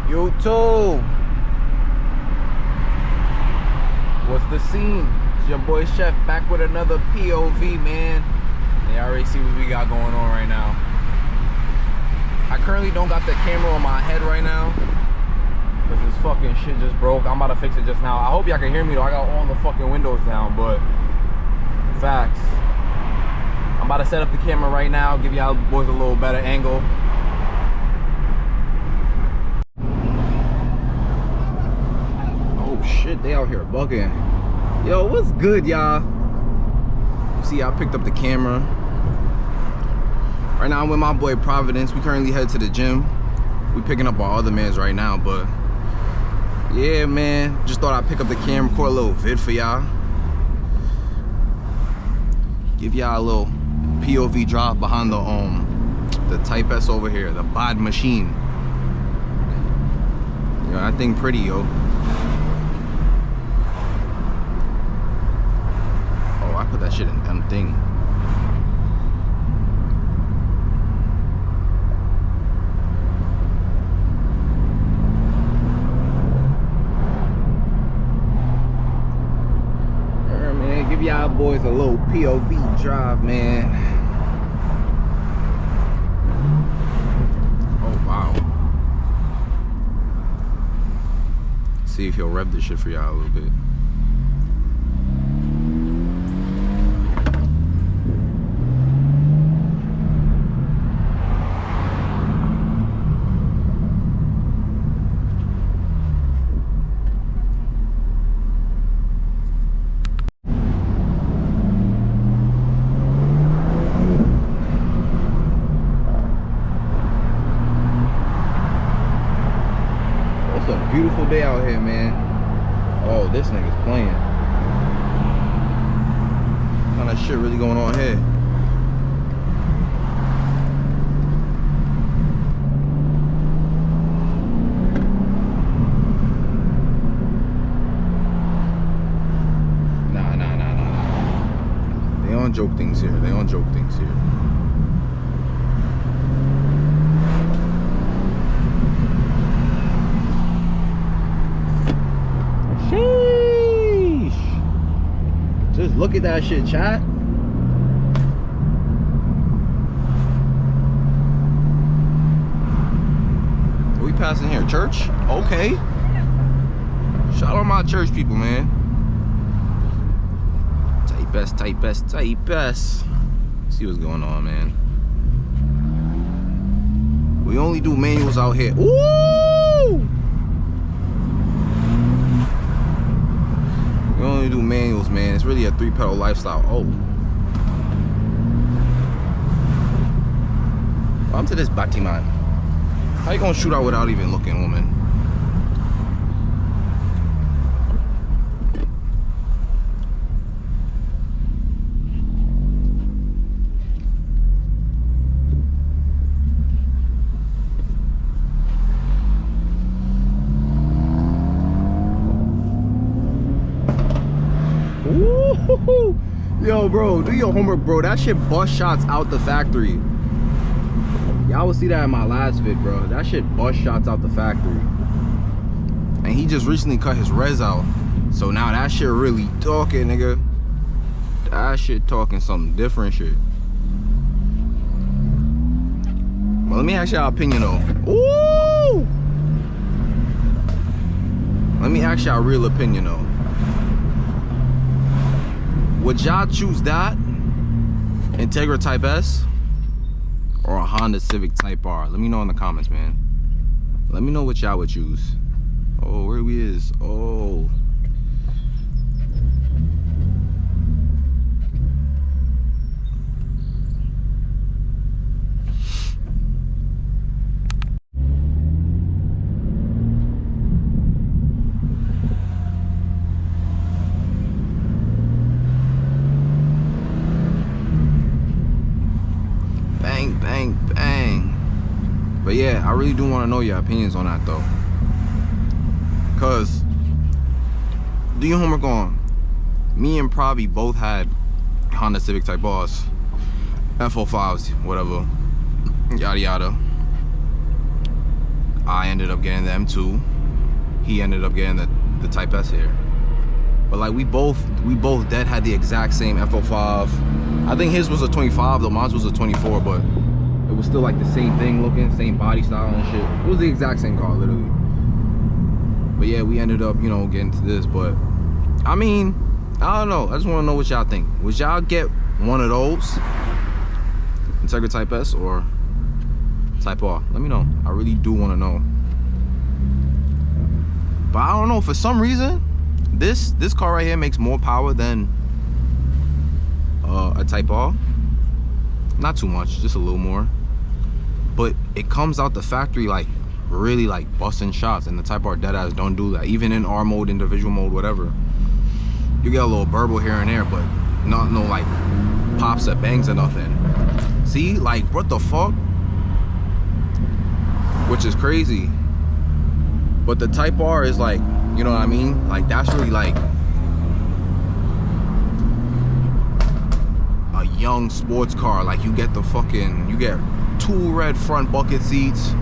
YouTube, what's the scene? It's your boy Chef back with another POV, man. You already see what we got going on right now. I currently don't got the camera on my head right now because this fucking shit just broke. I'm about to fix it just now. I hope y'all can hear me though. I got all the fucking windows down, but facts. I'm about to set up the camera right now, give y'all boys a little better angle. Oh shit, they out here bugging. Yo, what's good, y'all? See, I picked up the camera. Right now I'm with my boy Providence. We currently head to the gym. We picking up our other mans right now, but yeah, man, just thought I'd pick up the camera, record a little vid for y'all. Give y'all a little POV drop behind the Type S over here, the bod machine. You know, that thing pretty, yo. Oh, I put that shit in them thing. Give y'all boys a little POV drive, man. Oh wow. See if he'll rev this shit for y'all a little bit. Beautiful day out here, man. Oh, this nigga's playing. What kind of shit really going on here? Nah. They on joke things here. They on joke things here. Sheesh. Just look at that shit, chat. Are we passing here? Church? Okay. Shout out my church people, man. Type S. See what's going on, man. We only do manuals out here. Ooh! We only do manuals, man. It's really a 3-pedal lifestyle. Oh. I'm to this Batiman. How you gonna shoot out without even looking, woman? Yo, bro, do your homework, bro. That shit bust shots out the factory. Y'all will see that in my last vid, bro. That shit bust shots out the factory. And he just recently cut his res out. So now that shit really talking, nigga. That shit talking something different shit. Well, let me ask y'all opinion though. Ooh! Let me ask y'all real opinion though. Would y'all choose that Integra Type S or a Honda Civic Type R? Let me know in the comments, man. Let me know what y'all would choose. Oh, where we is? Oh. Bang. But yeah, I really do want to know your opinions on that though. Cause do your homework on. Me and Provi both had Honda Civic Type R's, F05s, whatever, yada yada. I ended up getting the M2. He ended up getting the Type S here. But like we both dead had the exact same F05. I think his was a 25 though, mine was a 24, but it was still like the same thing looking, same body style and shit. It was the exact same car, literally. But yeah, we ended up, you know, getting to this. But I mean, I don't know. I just want to know what y'all think. Would y'all get one of those, Integra Type S or Type R? Let me know. I really do want to know. But I don't know, for some reason, this car right here makes more power than a Type R. Not too much, just a little more. But it comes out the factory like really like busting shots, and the Type R deadass don't do that. Even in R mode, individual mode, whatever, you get a little burble here and there, but not no like pops that bangs or nothing. See, like what the fuck? Which is crazy. But the Type R is like, you know what I mean? Like that's really like a young sports car. Like you get 2 red front bucket seats.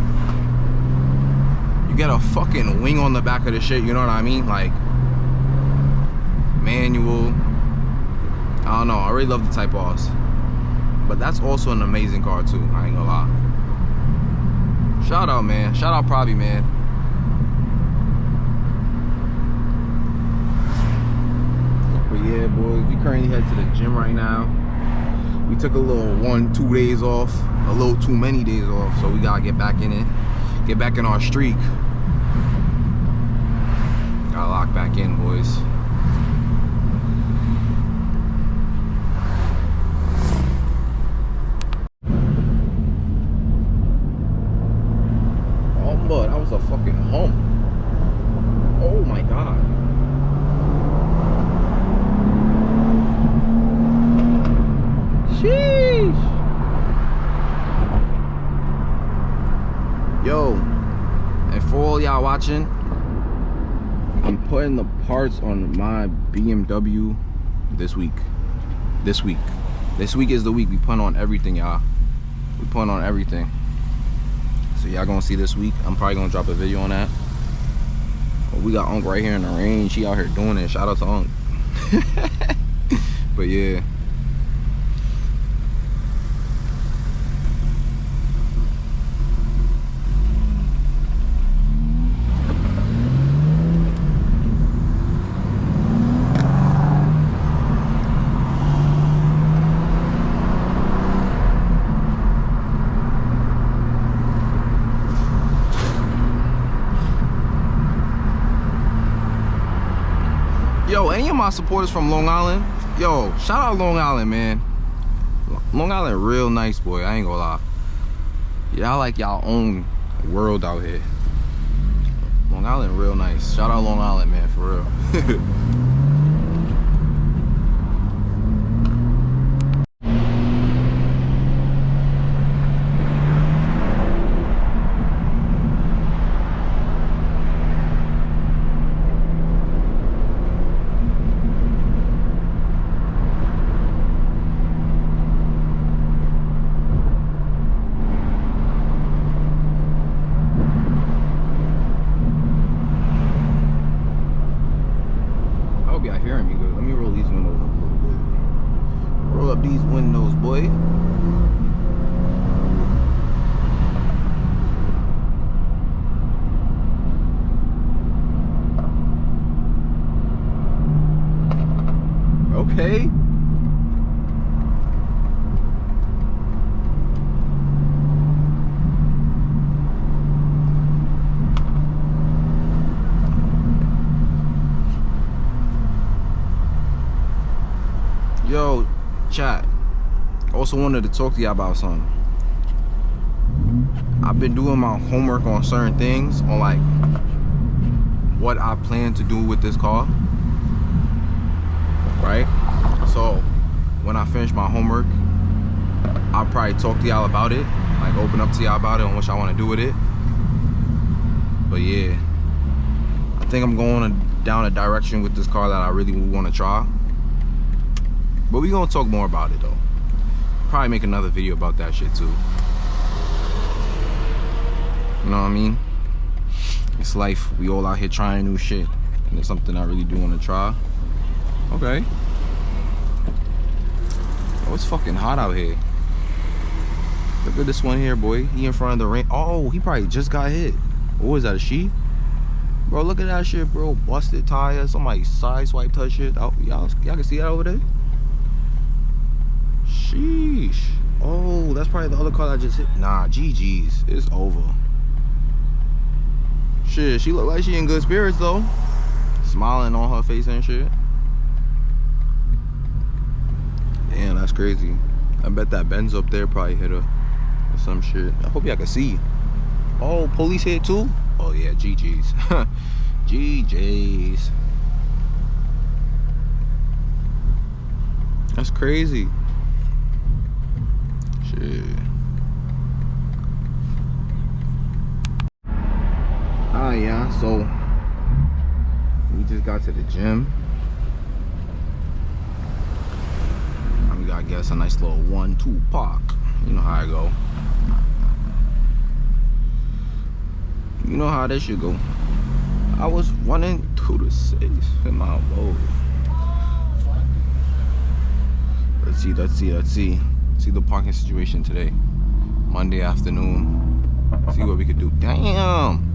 You get a fucking wing on the back of the shit, you know what I mean? Like manual. I don't know, I really love the Type R's. But that's also an amazing car too, I ain't gonna lie. Shout out, man. Shout out Provi, man. But yeah, boys, we currently head to the gym right now. We took a little 1-2 days off, a little too many days off, so we gotta get back in it, get back in our streak. Gotta lock back in, boys. Oh, but that was a fucking hump. Oh my god. Sheesh. Yo, and for all y'all watching, I'm putting the parts on my BMW this week. This week is the week we put on everything, y'all. We put on everything. So y'all gonna see this week. I'm probably gonna drop a video on that. But we got Unc right here in the range. He out here doing it. Shout out to Unc. But yeah. Yo, any of my supporters from Long Island, yo, shout out Long Island, man. Long Island real nice, boy, I ain't gonna lie. Y'all like y'all own world out here. Long Island real nice. Shout out Long Island, man, for real. Hearing me good. Let me roll these windows up a little bit. Roll up these windows, boy. Okay. Yo, chat. Also wanted to talk to y'all about something. I've been doing my homework on certain things, on like what I plan to do with this car. Right? So when I finish my homework, I'll probably talk to y'all about it. Like open up to y'all about it and what y'all want to do with it. But yeah, I think I'm going down a direction with this car that I really want to try. But we gonna talk more about it though. Probably make another video about that shit too. You know what I mean? It's life. We all out here trying new shit. And it's something I really do want to try. Okay. Oh, it's fucking hot out here. Look at this one here, boy. He in front of the rain. Oh, he probably just got hit. What was that, a she? Bro, look at that shit, bro. Busted tire. Somebody side swiped her shit. Oh, y'all can see that over there? Sheesh. Oh, that's probably the other car that just hit. Nah, GG's. It's over. Shit, she look like she in good spirits, though. Smiling on her face and shit. Damn, that's crazy. I bet that Benz up there probably hit her or some shit. I hope y'all can see. Oh, police hit too? Oh yeah, GG's. GG's. That's crazy. Shit. Alright, yeah, so we just got to the gym. And we gotta get us a nice little 1-2 park. You know how I go. You know how that should go. I was running through the city in my boat. Let's see the parking situation today. Monday afternoon. See what we could do. Damn.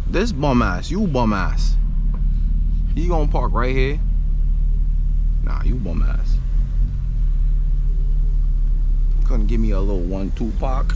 This bum ass, you bum ass. You gonna park right here? Nah, you bum ass. Couldn't give me a little 1-2 park.